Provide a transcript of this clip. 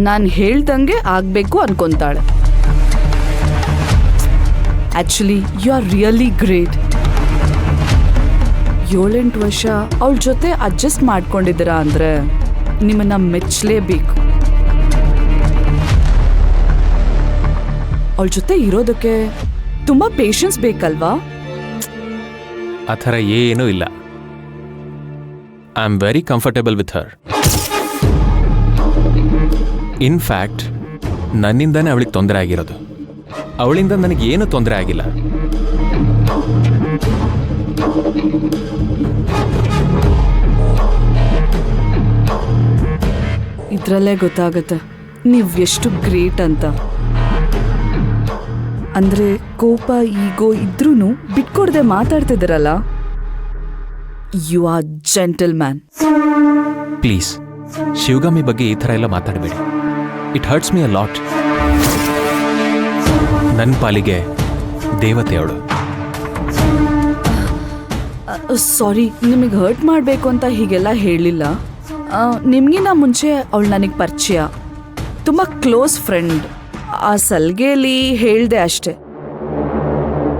ನಾನು ಹೇಳ್ದಂಗೆ ಆಗಬೇಕು ಅನ್ಕೊಂತಾಳೆ. Actually you are really great. 7-8 ವರ್ಷ ಅವಳ ಜೊತೆ ಅಡ್ಜಸ್ಟ್ ಮಾಡ್ಕೊಂಡಿದ್ದೀರಾ ಅಂದರೆ ನಿಮ್ಮನ್ನ ಮೆಚ್ಚಲೇಬೇಕು. ಅವಳ ಜೊತೆ ಇರೋದಕ್ಕೆ ತುಂಬ ಪೇಷನ್ಸ್ ಬೇಕಲ್ವಾ? ಆ ಥರ ಏನೂ ಇಲ್ಲ. I am very comfortable with her. In fact ನನ್ನಿಂದನೇ ಅವಳಿಗೆ ತೊಂದರೆ ಆಗಿರೋದು. ಅವಳಿಂದ ನನಗೇನು ತೊಂದರೆ ಆಗಿಲ್ಲ. ಇದರಲ್ಲೇ ಗೊತ್ತಾಗುತ್ತೆ ನೀವು ಎಷ್ಟು ಗ್ರೇಟ್ ಅಂತ. ಅಂದರೆ ಕೋಪ ಈಗೋ ಇದ್ರೂ ಬಿಟ್ಕೊಡದೆ ಮಾತಾಡ್ತಿದ್ದೀರಲ್ಲ. You are gentleman. Please Shivagami ಬಗ್ಗೆ ಈ ಥರ ಎಲ್ಲ ಮಾತಾಡಬೇಡಿ. It hurts me a lot. ನನ್ನ ಪಾಲಿಗೆ ದೇವತೆ ಅವಳು. ಸಾರಿ, ನಿಮಗೆ ಹರ್ಟ್ ಮಾಡಬೇಕು ಅಂತ ಹೀಗೆಲ್ಲ ಹೇಳಿಲ್ಲ. ನಿಮಗಿನ್ನ ಮುಂಚೆ ಅವಳು ನನಗೆ ಪರಿಚಯ, ತುಂಬ ಕ್ಲೋಸ್ ಫ್ರೆಂಡ್. ಆ ಸಲ್ಗೆಯಲ್ಲಿ ಹೇಳಿದೆ ಅಷ್ಟೆ.